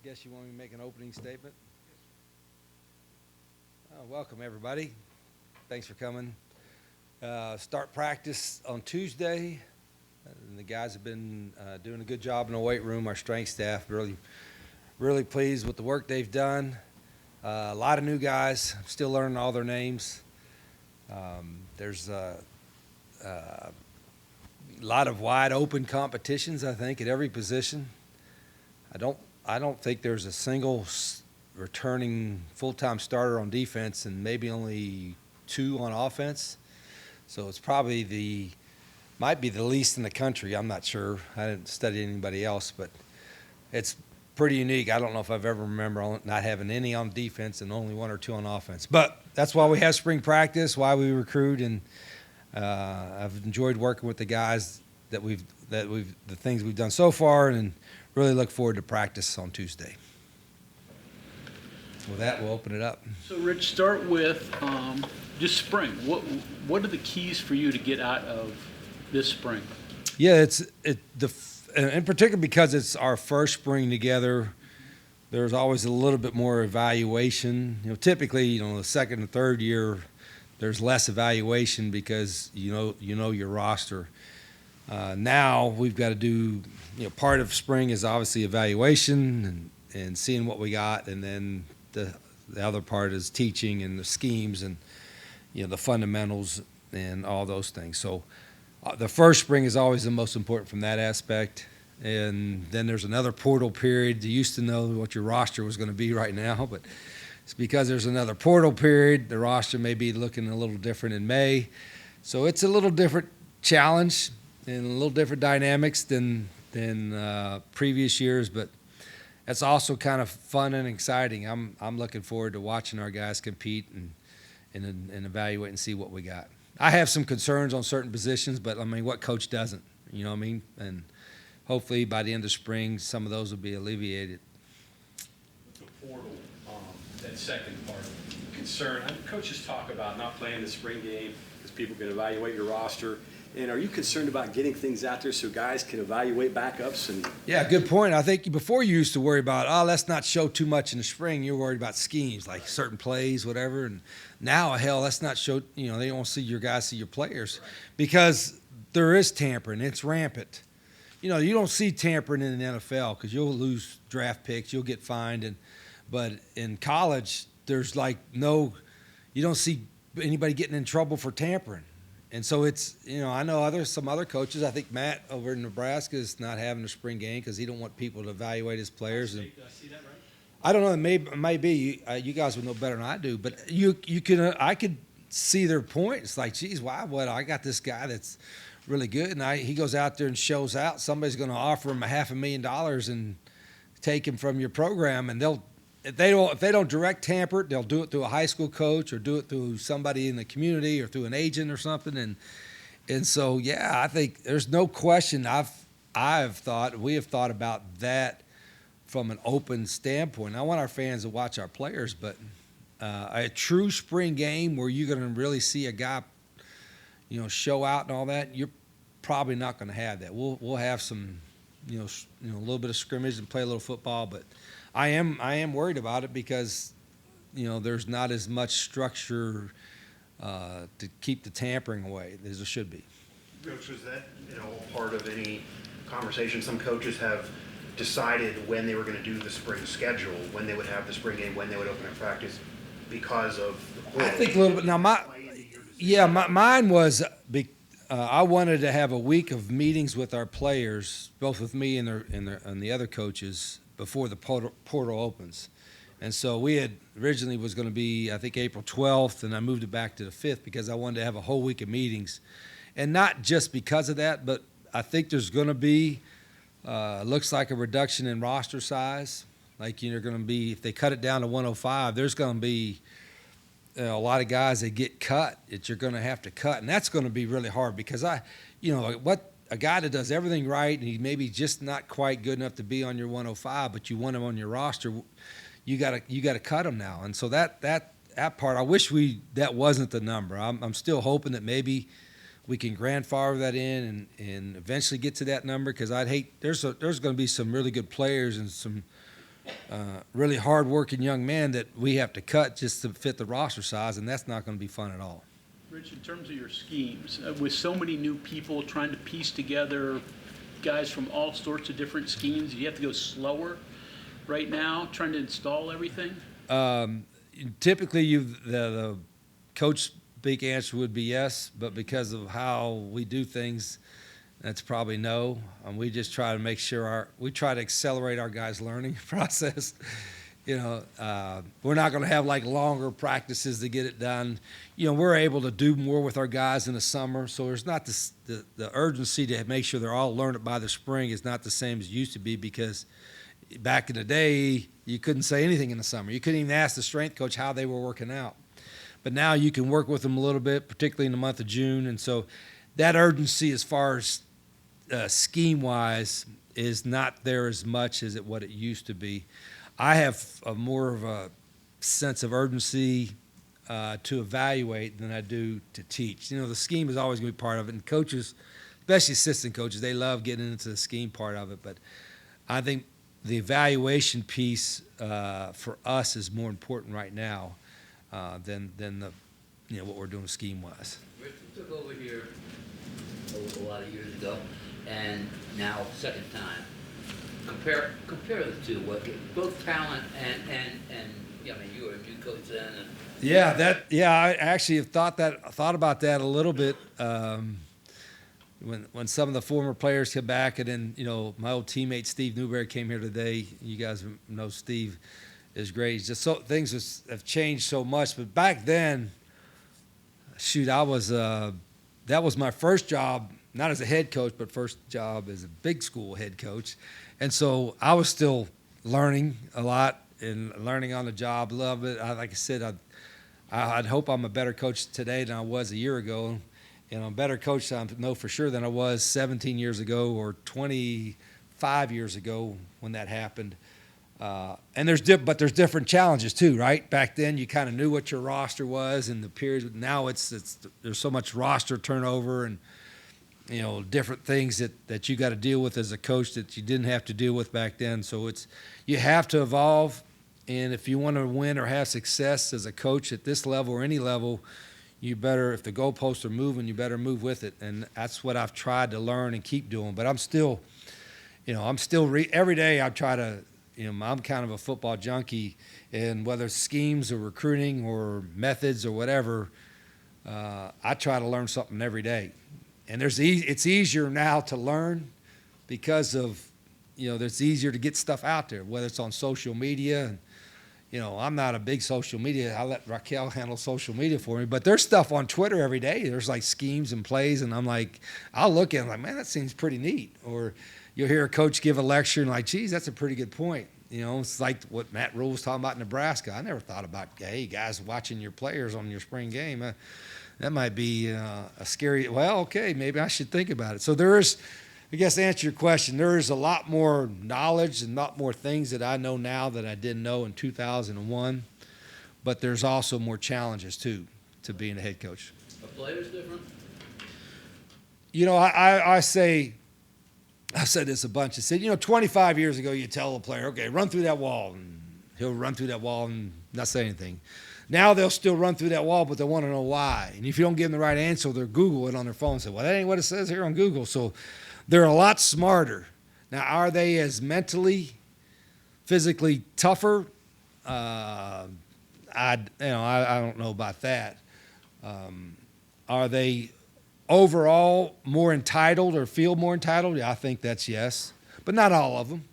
Guess you want me to make an opening statement? Welcome, everybody. Thanks for coming. Start practice on Tuesday. And the guys have been doing a good job in the weight room. Our strength staff really pleased with the work they've done. A lot of new guys. I'm still learning all their names. There's a lot of wide open competitions, I think, at every position. I don't think there's a single returning full-time starter on defense and maybe only 2 on offense. So it's probably might be the least in the country. I'm not sure. I didn't study anybody else, but it's pretty unique. I don't know if I've ever remember not having any on defense and only 1 or 2 on offense. But that's why we have spring practice, why we recruit, and I've enjoyed working with the guys the things we've done so far, and really look forward to practice on Tuesday. With that, we'll open it up. So, Rich, start with just spring. What are the keys for you to get out of this spring? Yeah, in particular because it's our first spring together. There's always a little bit more evaluation. Typically, the second and third year, there's less evaluation because you know your roster. Now we've got to do. Part of spring is obviously evaluation and seeing what we got, and then the other part is teaching and the schemes and the fundamentals and all those things. So the first spring is always the most important from that aspect. And then there's another portal period. You used to know what your roster was going to be right now, but it's because there's another portal period. The roster may be looking a little different in May. So it's a little different challenge and a little different dynamics than previous years, but it's also kind of fun and exciting. I'm looking forward to watching our guys compete and evaluate and see what we got. I have some concerns on certain positions, but what coach doesn't? And hopefully by the end of spring, some of those will be alleviated. The portal, that second part, concern. Coaches talk about not playing the spring game because people can evaluate your roster. And are you concerned about getting things out there so guys can evaluate backups? Yeah, good point. I think before you used to worry about, let's not show too much in the spring. You're worried about schemes, like certain plays, whatever. And now, hell, let's not show, they don't see your guys, see your players. Right. Because there is tampering. It's rampant. You don't see tampering in the NFL because you'll lose draft picks. You'll get fined. But in college, there's you don't see anybody getting in trouble for tampering. And so it's, I know some other coaches. I think Matt over in Nebraska is not having a spring game because he don't want people to evaluate his players. Did I see that right? I don't know. It may be. You guys would know better than I do. But I could see their point. It's like, geez, why? I got this guy that's really good, and he goes out there and shows out. Somebody's going to offer him $500,000 and take him from your program, and if they don't direct tamper it, they'll do it through a high school coach or do it through somebody in the community or through an agent or something. And so, yeah, I think there's no question. We have thought about that from an open standpoint. I want our fans to watch our players, but a true spring game where you're going to really see a guy, show out and all that, you're probably not going to have that. We'll have some, a little bit of scrimmage and play a little football, but I am worried about it because, there's not as much structure to keep the tampering away as there should be. Coach, was that part of any conversation? Some coaches have decided when they were going to do the spring schedule, when they would have the spring game, when they would open up practice, because of the portal. I think a little bit. Now mine was I wanted to have a week of meetings with our players, both with me and the other coaches, before the portal opens. And so we had originally was going to be, I think, April 12th, and I moved it back to the 5th because I wanted to have a whole week of meetings. And not just because of that, but I think there's going to be, looks like a reduction in roster size. Like, going to be, if they cut it down to 105, there's going to be a lot of guys that get cut that you're going to have to cut. And that's going to be really hard because a guy that does everything right and he maybe just not quite good enough to be on your 105, but you want him on your roster, you got to cut him now. And so that part, I wish that wasn't the number. I'm still hoping that maybe we can grandfather that in and eventually get to that number because I'd hate there's going to be some really good players and some really hard-working young men that we have to cut just to fit the roster size, and that's not going to be fun at all. Rich, in terms of your schemes, with so many new people trying to piece together guys from all sorts of different schemes, you have to go slower right now trying to install everything? Typically, the coach big answer would be yes, but because of how we do things, that's probably no. We just try to make sure we try to accelerate our guys' learning process. We're not going to have like longer practices to get it done. We're able to do more with our guys in the summer, so there's not the urgency to make sure they're all learned it by the spring is not the same as it used to be, because back in the day, you couldn't say anything in the summer. You couldn't even ask the strength coach how they were working out. But now you can work with them a little bit, particularly in the month of June. And so that urgency as far as scheme-wise is not there as much as what it used to be. I have more of a sense of urgency to evaluate than I do to teach. The scheme is always going to be part of it. And coaches, especially assistant coaches, they love getting into the scheme part of it. But I think the evaluation piece for us is more important right now than the what we're doing scheme wise. Rich, we took over here a lot of years ago, and now second time. Compare the two. What both talent and I mean, you were a new coach then. I actually have thought about that a little bit. When some of the former players come back, and then my old teammate Steve Newberry came here today. You guys know Steve is great. He's just things have changed so much. But back then, shoot, I was that was my first job, not as a head coach, but first job as a big school head coach, and so I was still learning a lot and learning on the job. Love it. Like I said, I'd hope I'm a better coach today than I was a year ago. I'm a better coach, I know for sure, than I was 17 years ago or 25 years ago when that happened. And there's different challenges too, right? Back then, you kind of knew what your roster was, and the period. Now there's so much roster turnover and different things that you got to deal with as a coach that you didn't have to deal with back then. So you have to evolve, and if you want to win or have success as a coach at this level or any level, you better, if the goalposts are moving, you better move with it. And that's what I've tried to learn and keep doing. But I'm still every day I try to, I'm kind of a football junkie, and whether it's schemes or recruiting or methods or whatever, I try to learn something every day. And it's easier now to learn because of, it's easier to get stuff out there, whether it's on social media. And, I'm not a big social media. I let Raquel handle social media for me. But there's stuff on Twitter every day. There's like schemes and plays, and I'm like, I'll look at it, I'm like, man, that seems pretty neat. Or you'll hear a coach give a lecture and like, geez, that's a pretty good point. It's like what Matt Rule was talking about in Nebraska. I never thought about, hey, guys watching your players on your spring game. That might be a scary, well, okay, maybe I should think about it. So there is, I guess to answer your question, there is a lot more knowledge and a lot more things that I know now that I didn't know in 2001, but there's also more challenges too to being a head coach. Are players different? I say, I've said this a bunch. I said, 25 years ago, you tell a player, okay, run through that wall, and he'll run through that wall and not say anything. Now they'll still run through that wall, but they want to know why. And if you don't give them the right answer, they'll Google it on their phone and say, well, that ain't what it says here on Google. So they're a lot smarter. Now, are they as mentally, physically tougher? I don't know about that. Are they overall more entitled or feel more entitled? Yeah, I think that's yes, but not all of them.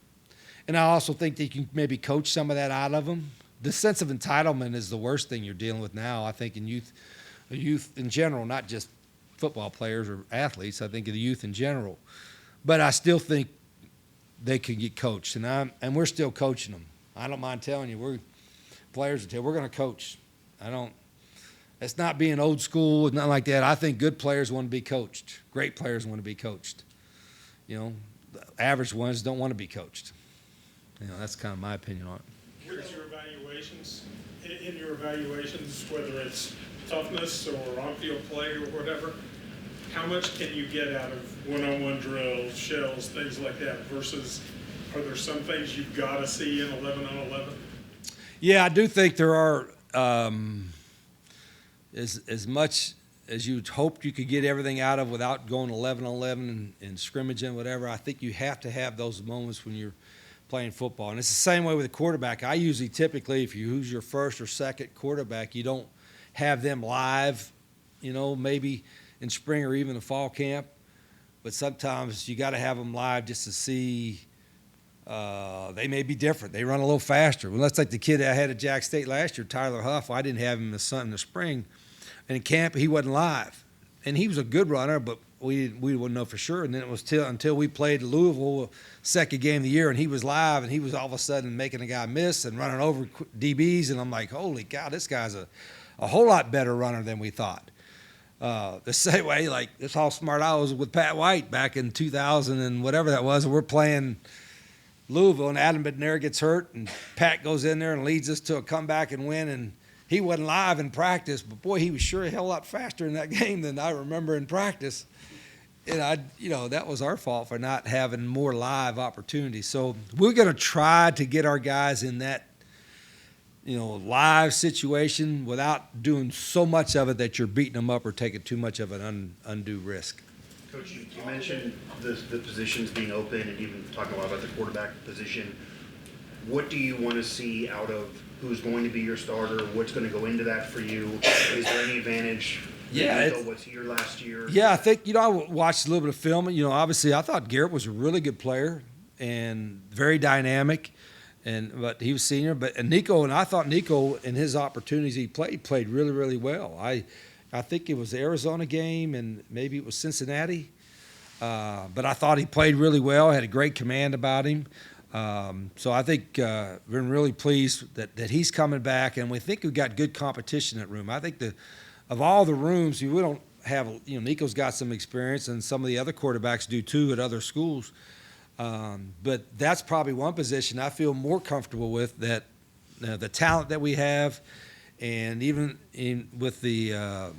And I also think that you can maybe coach some of that out of them. The sense of entitlement is the worst thing you're dealing with now, I think, in youth in general, not just football players or athletes. I think of the youth in general. But I still think they can get coached, and we're still coaching them. I don't mind telling you, we're going to coach. It's not being old school, it's not like that. I think good players want to be coached. Great players want to be coached. The average ones don't want to be coached. That's kind of my opinion on it. Here's your evaluations. In your evaluations, whether it's toughness or on-field play or whatever, how much can you get out of one-on-one drills, shells, things like that, versus Are there some things you've got to see in 11 on 11? Yeah, I do think there are, as much as you'd hoped you could get everything out of without going 11 on 11 and scrimmaging, whatever. I think you have to have those moments when you're playing football. And it's the same way with a quarterback. I usually typically, if you use your first or second quarterback, you don't have them live, maybe in spring or even the fall camp. But sometimes you got to have them live just to see. They may be different. They run a little faster. Well, that's like the kid I had at Jack State last year, Tyler Huff. I didn't have him in the spring. And in camp, he wasn't live. And he was a good runner, but we wouldn't know for sure. And then it was until we played Louisville, second game of the year, and he was live, and he was all of a sudden making a guy miss and running over DBs. And I'm like, holy cow, this guy's a whole lot better runner than we thought. The same way, like, that's how smart I was with Pat White back in 2000 and whatever that was. We're playing Louisville, and Adam Mountaineer gets hurt, and Pat goes in there and leads us to a comeback and win. And he wasn't live in practice, but boy, he was sure a hell lot faster in that game than I remember in practice. And that was our fault for not having more live opportunities. So we're going to try to get our guys in that, live situation without doing so much of it that you're beating them up or taking too much of an undue risk. Coach, you mentioned the positions being open and even talking a lot about the quarterback position. What do you want to see out of who's going to be your starter? What's going to go into that for you? Is there any advantage? What's here last year? Yeah, I think, I watched a little bit of film. Obviously I thought Garrett was a really good player and very dynamic, but he was senior. And I thought Nico in his opportunities he played really, really well. I think it was the Arizona game and maybe it was Cincinnati. But I thought he played really well, had a great command about him. So I think we're really pleased that he's coming back, and we think we've got good competition at room. I think of all the rooms, we don't have, Nico's got some experience, and some of the other quarterbacks do too at other schools. But that's probably one position I feel more comfortable with, that the talent that we have, and even with the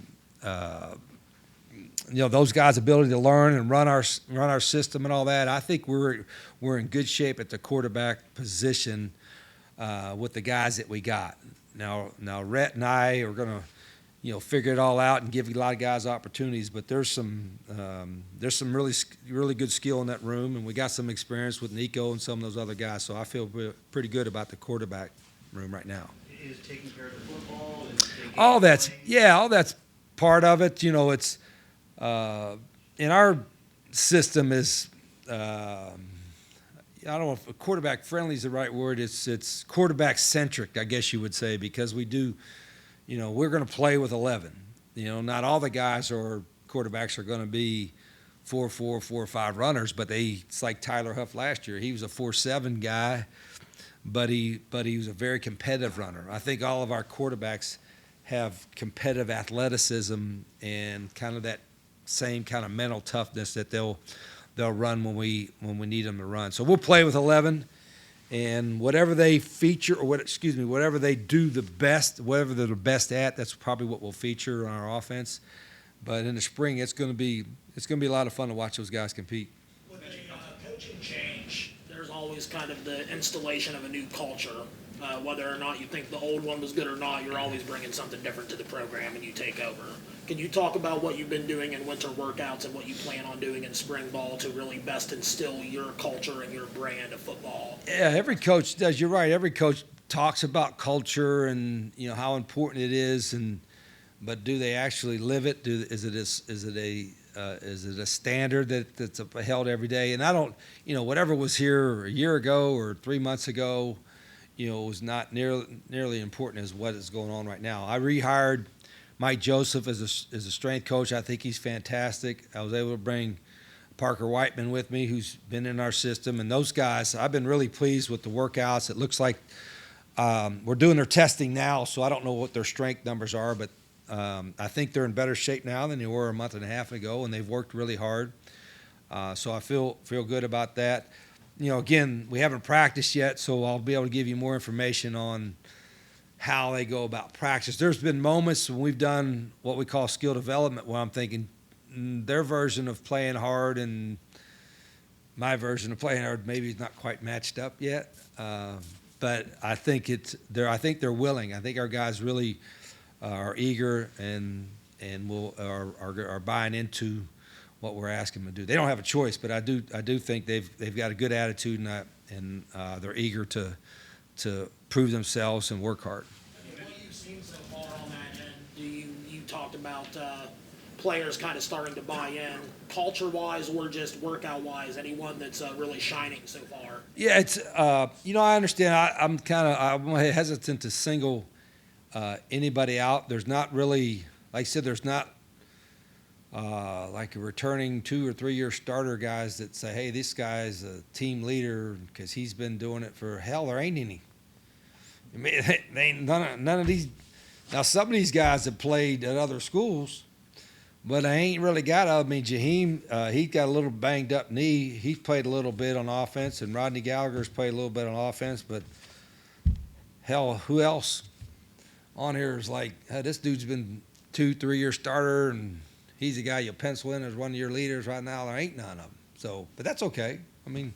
those guys' ability to learn and run our system and all that. I think we're in good shape at the quarterback position with the guys that we got. Now Rhett and I are going to figure it all out and give a lot of guys opportunities. But there's some really good skill in that room, and we got some experience with Nico and some of those other guys. So I feel pretty good about the quarterback room right now. Is taking care of the football? All that's part of it. It's in our system is I don't know if quarterback friendly is the right word. It's quarterback centric, I guess you would say, because we do, we're going to play with 11. Not all the guys or quarterbacks are going to be 4-4, 4-5 runners, but it's like Tyler Huff last year. He was a 4-7 guy, but he was a very competitive runner. I think all of our quarterbacks have competitive athleticism and kind of that same kind of mental toughness that they'll run when we need them to run. So we'll play with 11, and whatever they feature whatever they do the best, whatever they're the best at, that's probably what we'll feature on our offense. But in the spring, it's going to be a lot of fun to watch those guys compete. With a coaching change, there's always kind of the installation of a new culture. Whether or not you think the old one was good or not, you're always bringing something different to the program and you take over. Can you talk about what you've been doing in winter workouts and what you plan on doing in spring ball to really best instill your culture and your brand of football? Yeah, every coach does. You're right. Every coach talks about culture and how important it is, but do they actually live it? Is it a standard that's held every day? And I don't, whatever was here a year ago or 3 months ago, was not nearly important as what is going on right now. I rehired Mike Joseph as a strength coach. I think he's fantastic. I was able to bring Parker Whiteman with me, who's been in our system. And those guys, I've been really pleased with the workouts. It looks like we're doing their testing now, so I don't know what their strength numbers are, but I think they're in better shape now than they were a month and a half ago, and they've worked really hard. So I feel good about that. Again, we haven't practiced yet, so I'll be able to give you more information on how they go about practice. There's been moments when we've done what we call skill development where I'm thinking their version of playing hard and my version of playing hard maybe is not quite matched up yet. But I think I think they're willing. I think our guys really are eager and are buying into what we're asking them to do. They don't have a choice, but I do think they've got a good attitude and they're eager to prove themselves and work hard. What you've seen so far on that end, you talked about players kind of starting to buy in, culture-wise or just workout-wise? Anyone that's really shining so far? Yeah, it's I understand. I'm hesitant to single anybody out. There's not really, like I said, there's not like a returning 2 or 3 year starter guys that say, hey, this guy's a team leader because he's been doing it for hell. There ain't any. I mean, they ain't none of these. Now, some of these guys have played at other schools, but I ain't really got. I mean, Jaheim, he got a little banged up knee. He's played a little bit on offense, and Rodney Gallagher's played a little bit on offense. But hell, who else on here is like, hey, this dude's been 2-3 year starter, and he's the guy you pencil in as one of your leaders right now. There ain't none of them. So, but that's okay. I mean,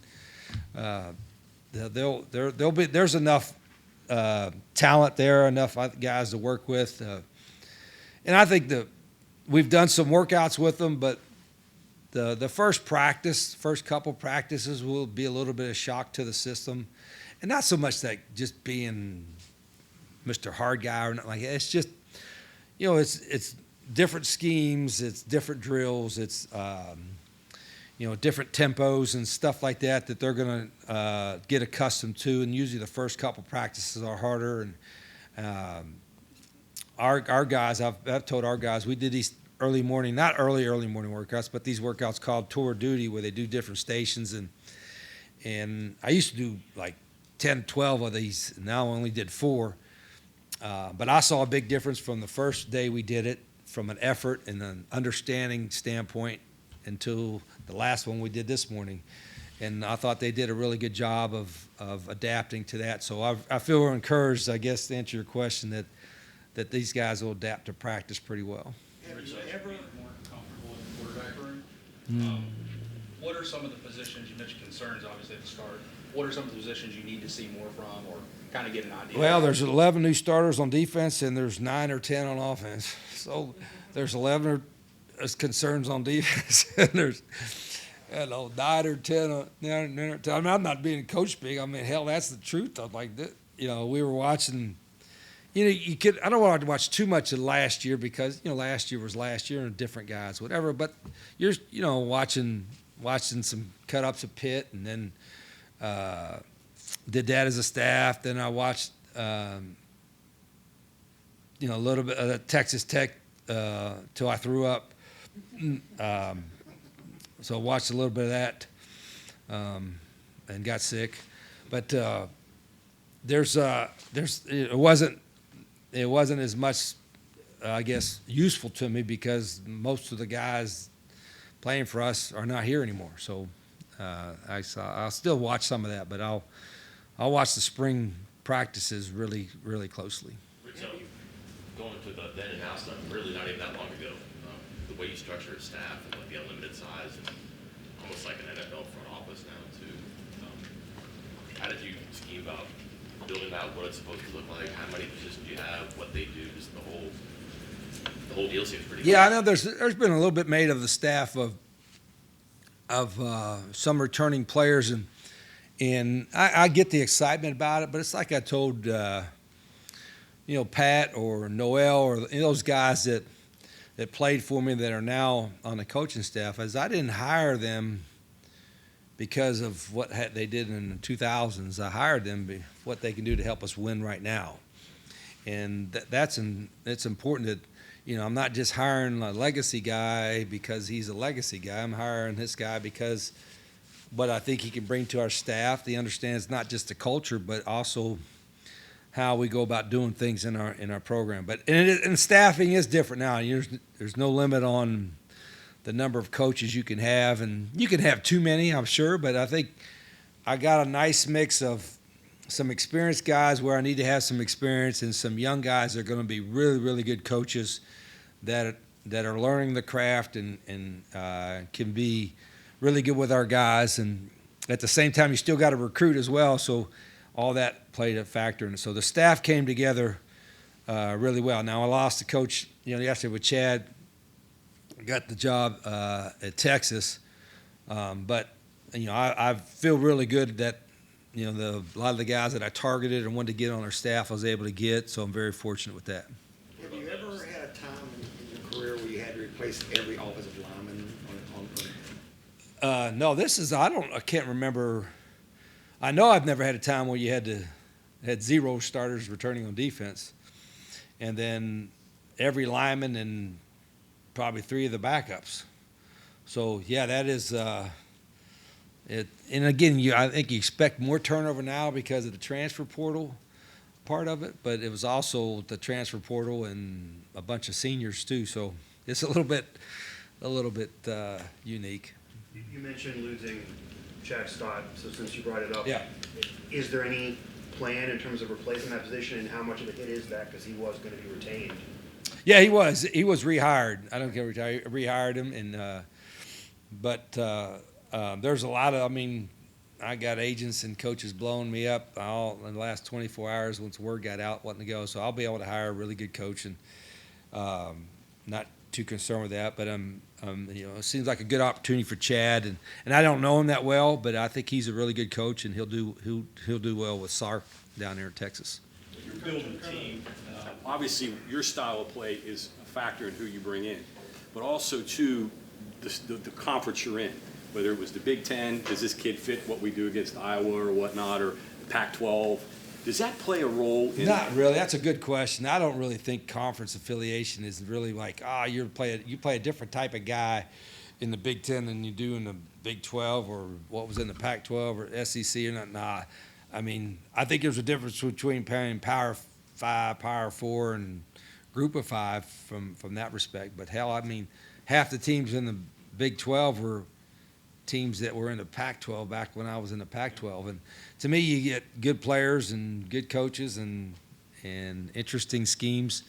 there's enough talent there, enough guys to work with, and I think we've done some workouts with them. But the first couple practices will be a little bit of shock to the system, and not so much that just being Mr. Hard Guy or nothing like that. It's just it's different schemes, it's different drills, it's different tempos and stuff like that they're going to get accustomed to. And usually the first couple practices are harder. And our guys, I've told our guys, we did these early morning workouts, but these workouts called tour duty, where they do different stations. And I used to do like 10, 12 of these. And now I only did 4. But I saw a big difference from the first day we did it, from an effort and an understanding standpoint, until the last one we did this morning. And I thought they did a really good job of adapting to that. So I feel encouraged, I guess, to answer your question, that these guys will adapt to practice pretty well. Have you ever more comfortable in the quarterback room? What are some of the positions, you mentioned concerns obviously at the start, what are some of the positions you need to see more from, or kind of get an idea? Well, there's 11 new starters on defense, and there's 9 or 10 on offense. So there's 11 concerns on defense, and there's 9 or 10. I'm not being coach speak. I mean, hell, that's the truth. I'm like, we were watching. I don't want to watch too much of last year because last year was last year and different guys, whatever. But you're watching some cut ups of Pitt, and then did that as a staff. Then I watched a little bit of Texas Tech till I threw up. So I watched a little bit of that and got sick. But it wasn't as much, I guess, useful to me because most of the guys playing for us are not here anymore. So I'll still watch some of that, but I'll watch the spring practices really, really closely. So going to the then and now stuff, really not even that long ago, the way you structure a staff and like the unlimited size and almost like an NFL front office now too. How did you scheme about building out what it's supposed to look like? How many positions you have? What they do? Just the whole deal seems pretty. Yeah, good. I know there's been a little bit made of the staff of some returning players, and I get the excitement about it, but it's like I told Pat or Noel or those guys that played for me that are now on the coaching staff, as I didn't hire them because of what they did in the 2000s. I hired them for what they can do to help us win right now, and it's important that I'm not just hiring a legacy guy because he's a legacy guy. I'm hiring this guy because what I think he can bring to our staff. He understands not just the culture, but also how we go about doing things in our program. But and staffing is different now. There's no limit on the number of coaches you can have, and you can have too many, I'm sure. But I think I got a nice mix of some experienced guys where I need to have some experience, and some young guys that are going to be really, really good coaches that are learning the craft and can be really good with our guys, and at the same time, you still got to recruit as well. So all that played a factor. And so the staff came together really well. Now I lost the coach, yesterday with Chad. Got the job at Texas, but I feel really good that a lot of the guys that I targeted and wanted to get on our staff I was able to get. So I'm very fortunate with that. Have you ever had a time in your career where you had to replace every offensive lineman on No, I can't remember. I know I've never had a time where you had 0 starters returning on defense, and then every lineman and probably 3 of the backups. So yeah, that is it. And again, I think you expect more turnover now because of the transfer portal part of it, but it was also the transfer portal and a bunch of seniors too. So it's a little bit unique. You mentioned losing Chad Scott, so since you brought it up, Yeah. is there any plan in terms of replacing that position, and how much of a hit is that, because he was going to be retained? Yeah, he was rehired. I don't care, rehired him, and but there's a lot of. I mean, I got agents and coaches blowing me up all in the last 24 hours once word got out wanting to go. So I'll be able to hire a really good coach, and not too concerned with that. But it seems like a good opportunity for Chad, and I don't know him that well, but I think he's a really good coach, and he'll do well with Sark down there in Texas. You're building a team. Obviously, your style of play is a factor in who you bring in, but also, too, the conference you're in, whether it was the Big Ten, does this kid fit what we do against Iowa or whatnot, or Pac-12? Does that play a role in? Not really. That's a good question. I don't really think conference affiliation is really like, you play a different type of guy in the Big Ten than you do in the Big 12 or what was in the Pac-12 or SEC or not. Nah. I mean, I think there's a difference between playing Power 5, Power 4, and Group of 5 from that respect. But hell, I mean, half the teams in the Big 12 were teams that were in the Pac-12 back when I was in the Pac-12. And to me, you get good players and good coaches and interesting schemes.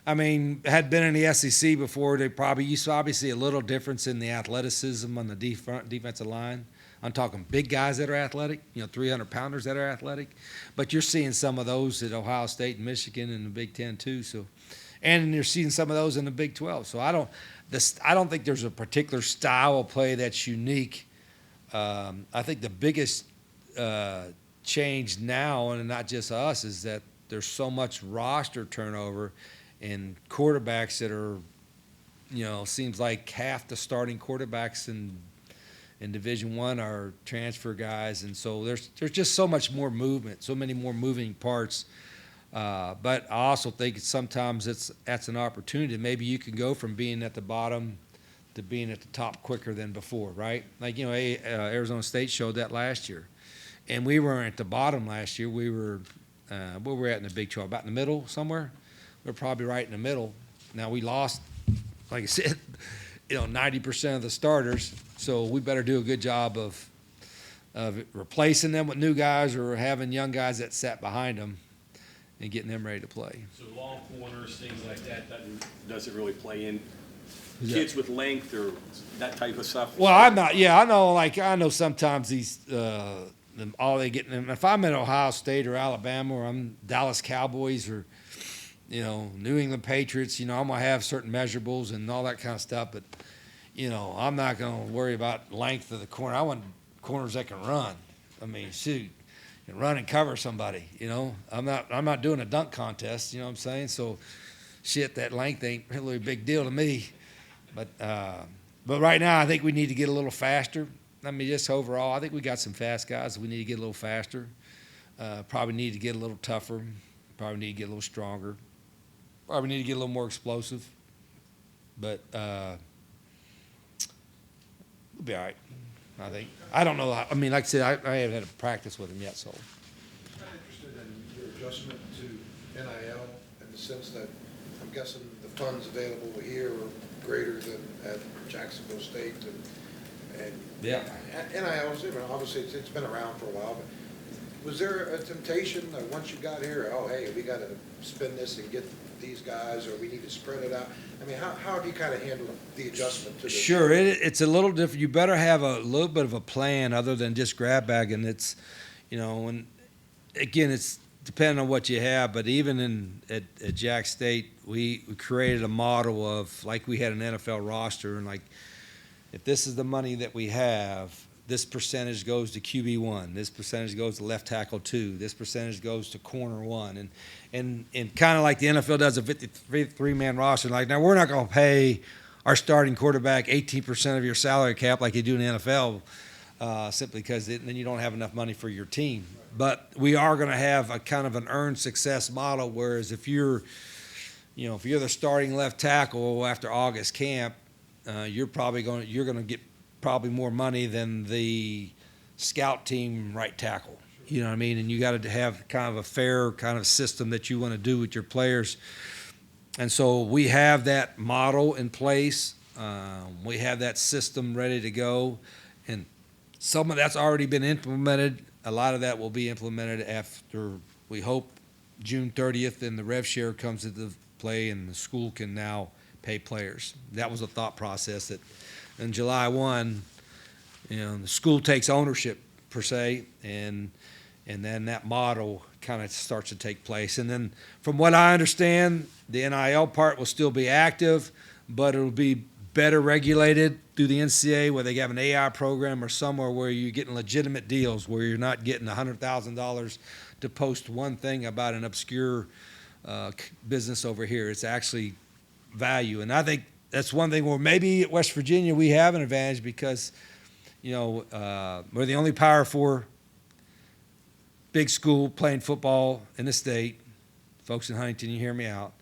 I mean, had been in the SEC before, you saw obviously a little difference in the athleticism on the defensive line. I'm talking big guys that are athletic, 300-pounders that are athletic. But you're seeing some of those at Ohio State and Michigan and the Big Ten too. So, and you're seeing some of those in the Big 12. So I don't think there's a particular style of play that's unique. I think the biggest change now, and not just us, is that there's so much roster turnover and quarterbacks that are, seems like half the starting quarterbacks in Division I are transfer guys, and so there's just so much more movement, so many more moving parts. But I also think sometimes that's an opportunity. Maybe you can go from being at the bottom to being at the top quicker than before, right? Like, Arizona State showed that last year. And we weren't at the bottom last year. We were, where were we at in the Big 12? About in the middle somewhere? We're probably right in the middle. Now, we lost, like I said, 90% of the starters. So we better do a good job of replacing them with new guys or having young guys that sat behind them and getting them ready to play. So long corners, things like that doesn't really play in. Who's that? Kids with length or that type of stuff? Well, I'm not. Yeah, I know sometimes these all they get. If I'm at Ohio State or Alabama or I'm Dallas Cowboys or New England Patriots, I'm gonna have certain measurables and all that kind of stuff. But I'm not gonna worry about length of the corner. I want corners that can run. I mean, shoot, and run and cover somebody. I'm not doing a dunk contest. You know what I'm saying? So, shit, that length ain't really a big deal to me. But right now, I think we need to get a little faster. I mean, just overall, I think we got some fast guys. We need to get a little faster. Probably need to get a little tougher. Probably need to get a little stronger. Probably need to get a little more explosive. But we'll be all right, I think. I don't know. I mean, like I said, I haven't had a practice with him yet, so. I'm interested in your adjustment to NIL in the sense that I'm guessing the funds available here are greater than at Jacksonville State and Yeah. NIL, obviously it's been around for a while, but Was there a temptation, once you got here, oh, hey, we got to spend this and get these guys, or we need to spread it out? I mean, how have you kind of handled the adjustment to this? Sure, it's a little different. You better have a little bit of a plan other than just grab bagging. It's, and again, it's depending on what you have. But even at Jack State, we created a model of, like, we had an NFL roster, and like, if this is the money that we have, this percentage goes to QB1, this percentage goes to left tackle 2, this percentage goes to corner 1, and kind of like the NFL does a 53-man roster. Like, now we're not going to pay our starting quarterback 18% of your salary cap like you do in the NFL, simply because then you don't have enough money for your team. But we are going to have a kind of an earned success model. Whereas if you're the starting left tackle after August camp, you're going to get probably more money than the scout team right tackle. You know what I mean? And you got to have kind of a fair kind of system that you want to do with your players. And so we have that model in place. We have that system ready to go. And some of that's already been implemented. A lot of that will be implemented after, we hope, June 30th, and the rev share comes into play and the school can now pay players. That was a thought process that in July 1, the school takes ownership per se, and then that model kind of starts to take place. And then from what I understand, the NIL part will still be active, but it'll be better regulated through the NCAA, where they have an AI program or somewhere where you're getting legitimate deals, where you're not getting $100,000 to post one thing about an obscure business over here. It's actually value. And I think that's one thing where maybe at West Virginia we have an advantage, because we're the only Power 4 big school playing football in the state. Folks in Huntington, you hear me out.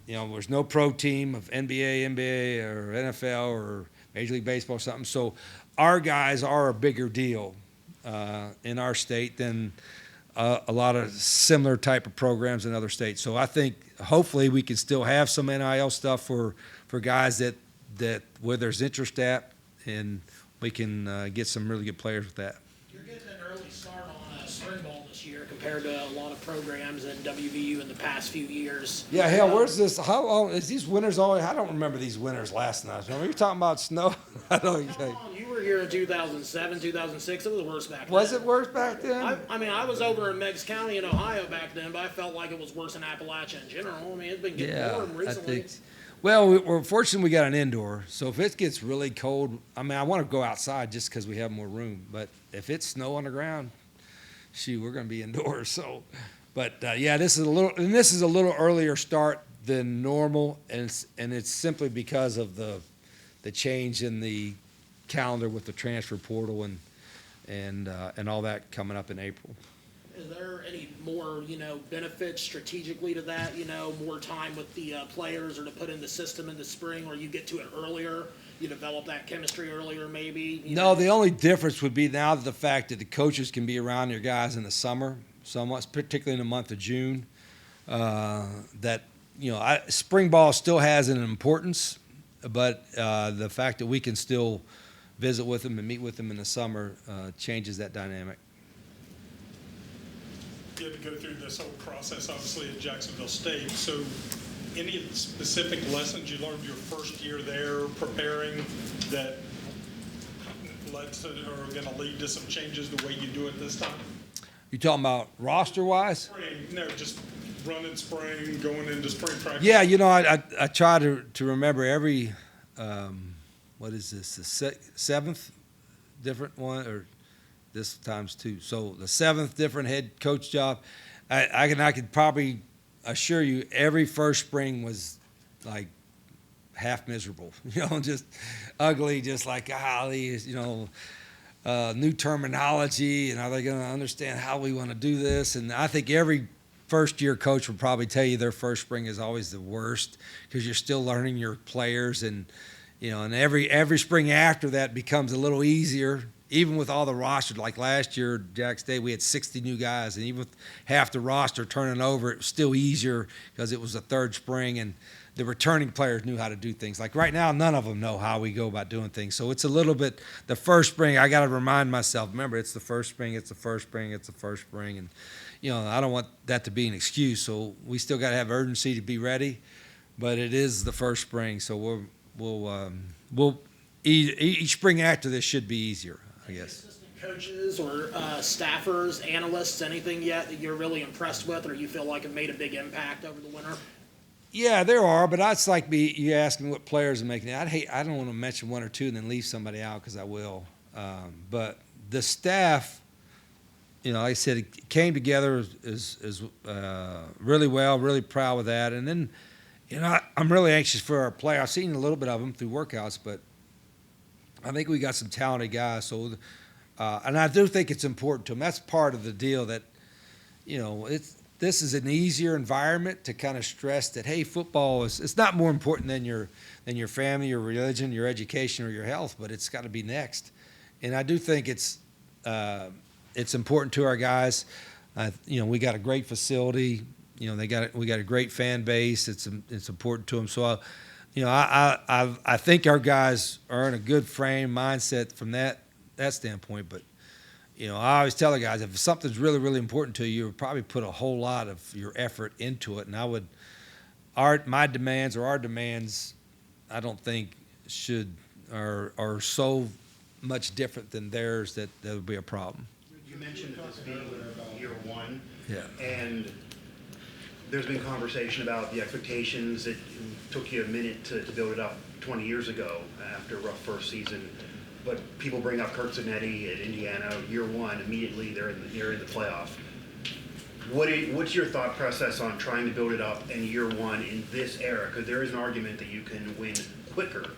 There's no pro team of NBA, or NFL, or Major League Baseball or something. So our guys are a bigger deal in our state than a lot of similar type of programs in other states. So I think hopefully we can still have some NIL stuff for guys that where there's interest at, and we can get some really good players with that. You're getting an early start on spring ball this year compared to a lot of programs in WVU in the past few years. Yeah, hell, where's this? How long is these winters always? I don't remember these winters last night. Remember you talking about snow? I don't. You were here in 2007, 2006. It was worse back then. Was it worse back then? I was over in Meigs County in Ohio back then, but I felt like it was worse in Appalachia in general. I mean, it's been getting warm recently. Well, we're fortunate we got an indoor, so if it gets really cold, I want to go outside just because we have more room. But if it's snow on the ground, shoot, we're going to be indoors. So, but this is a little earlier start than normal, and it's simply because of the change in the calendar with the transfer portal and all that coming up in April. Is there any more, benefits strategically to that, more time with the players, or to put in the system in the spring, or you get to it earlier, you develop that chemistry earlier maybe? No, the only difference would be now the fact that the coaches can be around your guys in the summer somewhat, particularly in the month of June, spring ball still has an importance, but the fact that we can still visit with them and meet with them in the summer changes that dynamic. You had to go through this whole process, obviously, at Jacksonville State. So any specific lessons you learned your first year there preparing that are going to lead to some changes the way you do it this time? You talking about roster-wise? Spring, no, just running spring, going into spring practice. Yeah, I try to remember every, what is this, the seventh different one, or this times two. So the seventh different head coach job. I could probably assure you every first spring was like half miserable, just ugly, just like, golly, new terminology, and are they going to understand how we want to do this? And I think every first year coach would probably tell you their first spring is always the worst, because you're still learning your players, and and every spring after that becomes a little easier. Even with all the roster, like last year, Jack State, we had 60 new guys, and even with half the roster turning over, it was still easier because it was the third spring, and the returning players knew how to do things. Like right now, none of them know how we go about doing things. So it's a little bit, the first spring, I got to remind myself, remember, it's the first spring, it's the first spring, it's the first spring. And, I don't want that to be an excuse. So we still got to have urgency to be ready, but it is the first spring. So each spring after this should be easier, I guess. Assistant coaches or staffers, analysts, anything yet that you're really impressed with or you feel like have made a big impact over the winter? Yeah, there are, but that's like you asking what players are making. I don't want to mention one or two and then leave somebody out because I will. But the staff, like I said, it came together is really well, really proud with that. And then, I'm really anxious for our play. I've seen a little bit of them through workouts, but I think we got some talented guys. So, and I do think it's important to them. That's part of the deal that, this is an easier environment to kind of stress that, hey, football it's not more important than your family, your religion, your education, or your health, but it's got to be next. And I do think it's important to our guys. We got a great facility. We got a great fan base. It's important to them. So, I think our guys are in a good frame mindset from that standpoint. But I always tell the guys, if something's really, really important to you, probably put a whole lot of your effort into it. And my demands or our demands, I don't think are so much different than theirs that would be a problem. You mentioned this being year one. Yeah. And there's been conversation about the expectations. It took you a minute to build it up 20 years ago after a rough first season. But people bring up Kirk Zanetti at Indiana, year one, immediately they're in the playoff. What's your thought process on trying to build it up in year one in this era? Because there is an argument that you can win quicker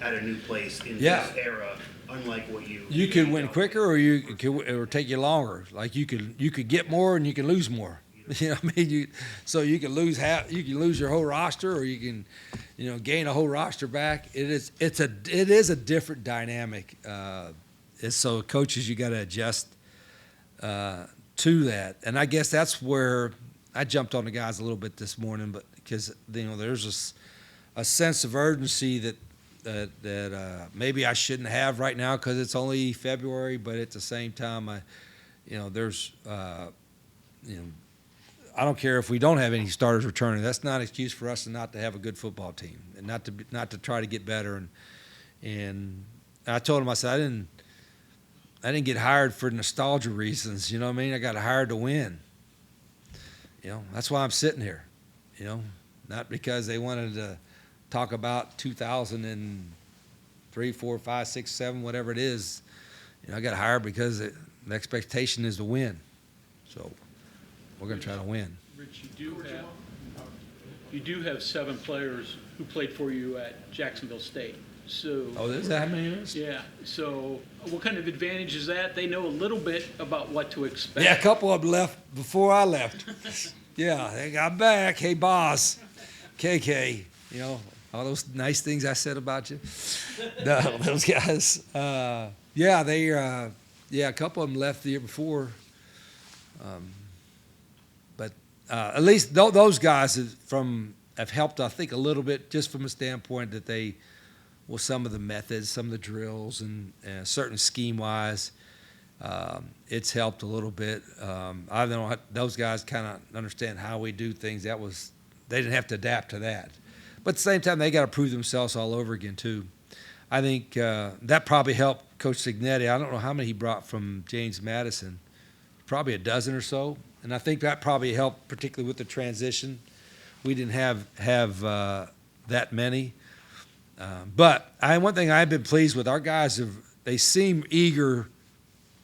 at a new place in this era, unlike what you could win quicker, or or take you longer. Like you could get more and you can lose more. So you can lose your whole roster, or you can, gain a whole roster back. It is a different dynamic. So coaches, you got to adjust to that, and I guess that's where I jumped on the guys a little bit this morning, but because there's a sense of urgency that maybe I shouldn't have right now because it's only February, but at the same time, there's I don't care if we don't have any starters returning. That's not an excuse for us not to have a good football team and not to try to get better. And I told him, I said, I didn't get hired for nostalgia reasons. You know what I mean? I got hired to win. That's why I'm sitting here. Not because they wanted to talk about 2003, 4, 5, 6, 7, whatever it is. I got hired because the expectation is to win. So we're going to try to win. Rich, you do have 7 players who played for you at Jacksonville State. So. Oh, is that how many years? Yeah. So what kind of advantage is that? They know a little bit about what to expect. Yeah, a couple of them left before I left. Yeah, they got back. Hey, boss, KK, all those nice things I said about you. No, those guys. A couple of them left the year before. But at least those guys have helped, I think, a little bit just from a standpoint that some of the methods, some of the drills, and certain scheme-wise, it's helped a little bit. I don't know, those guys kind of understand how we do things. They didn't have to adapt to that. But at the same time, they got to prove themselves all over again, too. I think that probably helped Coach Signetti. I don't know how many he brought from James Madison, probably a dozen or so. And I think that probably helped, particularly with the transition. We didn't have that many. But one thing I've been pleased with, our guys they seem eager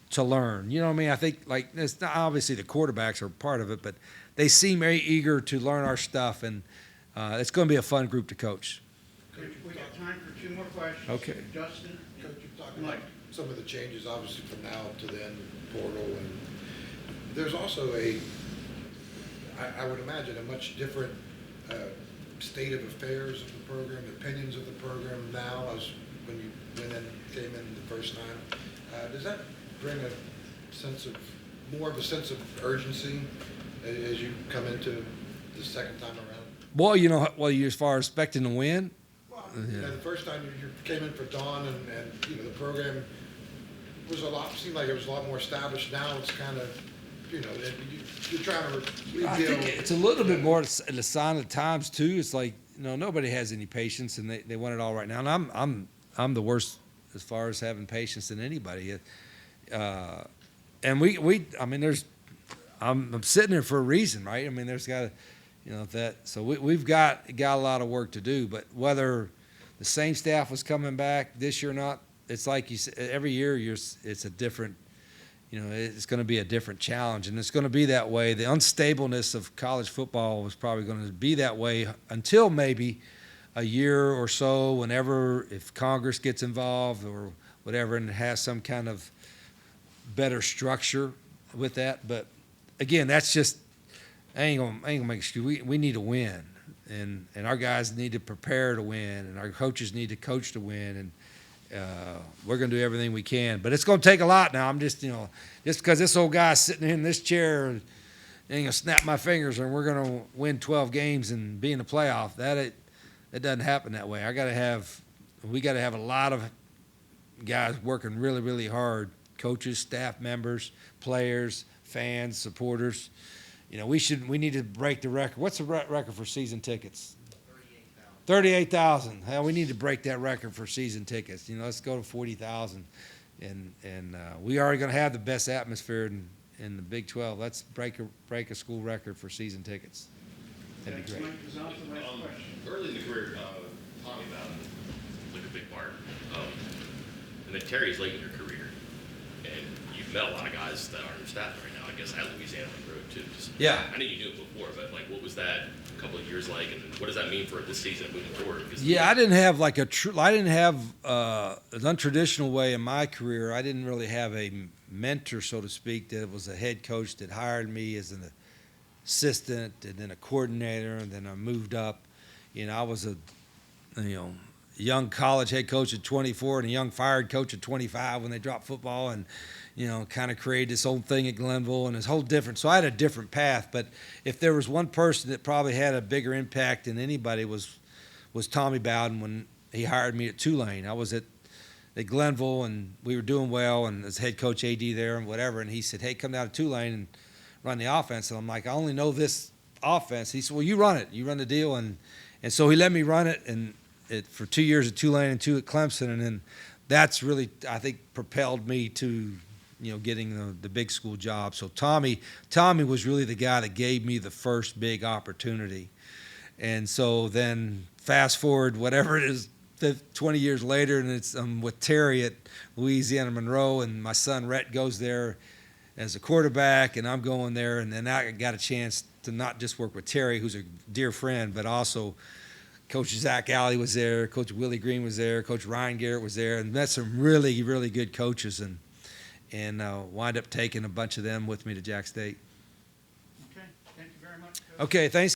to learn. You know what I mean? I think it's not, obviously the quarterbacks are part of it, but they seem very eager to learn our stuff, and it's going to be a fun group to coach. We got time for 2 more questions. Okay. Justin? Coach, you're talking about some of the changes, obviously, from now to then, portal, and there's also I would imagine, a much different state of affairs of the program, opinions of the program now as when you came in the first time? Does that bring more of a sense of urgency as you come into the second time around? Well, you as far as expecting to win. Well, the first time you came in for Dawn and the program was seemed like it was a lot more established. Now it's kind of, you're trying to rebuild. I think it's a little bit more a sign of the times too. It's like, nobody has any patience and they want it all right now. And I'm the worst as far as having patience than anybody. And I'm sitting there for a reason, right? I mean, there's got to, so we've got a lot of work to do, but whether the same staff was coming back this year or not, it's like you said, every year it's a different, it's going to be a different challenge, and it's going to be that way. The unstableness of college football was probably going to be that way until maybe a year or so, if Congress gets involved or whatever, and it has some kind of better structure with that. But again, that's just, I ain't gonna make excuse. We need to win, and our guys need to prepare to win, and our coaches need to coach to win, and we're going to do everything we can, but it's going to take a lot now. I'm just, just because this old guy's sitting in this chair and ain't going to snap my fingers and we're going to win 12 games and be in the playoff. That doesn't happen that way. We got to have a lot of guys working really, really hard. Coaches, staff members, players, fans, supporters. We need to break the record. What's the record for season tickets? 38,000. Hell, we need to break that record for season tickets. Let's go to 40,000, and we are going to have the best atmosphere in the Big 12. Let's break a school record for season tickets. That'd be great. Early in the career, Tommy Bowden played a big part, and then Terry's late in your career, and you've met a lot of guys that are on your staff right now. I guess at Louisiana Road too. Yeah. I knew you knew it before, but what was that couple of years like, and what does that mean for this season moving forward? Yeah, I didn't have an untraditional way in my career. I didn't really have a mentor, so to speak, that was a head coach that hired me as an assistant and then a coordinator, and then I moved up. I was a young college head coach at 24 and a young fired coach at 25 when they dropped football, and kind of created this old thing at Glenville, and it's whole different. So I had a different path. But if there was one person that probably had a bigger impact than anybody was Tommy Bowden when he hired me at Tulane. I was at Glenville, and we were doing well, and as head coach AD there and whatever, and he said, "Hey, come down to Tulane and run the offense." And I'm like, "I only know this offense." He said, "Well, you run it. You run the deal." And so he let me run it, and for 2 years at Tulane and 2 at Clemson, and then that's really, I think, propelled me to getting the big school job. So Tommy was really the guy that gave me the first big opportunity. And so then fast forward, whatever it is, 20 years later, and it's with Terry at Louisiana Monroe, and my son Rhett goes there as a quarterback, and I'm going there, and then I got a chance to not just work with Terry, who's a dear friend, but also Coach Zach Alley was there, Coach Willie Green was there, Coach Ryan Garrett was there, and met some really, really good coaches, and wind up taking a bunch of them with me to Jack State. Okay, thank you very much, Coach. Okay, thanks.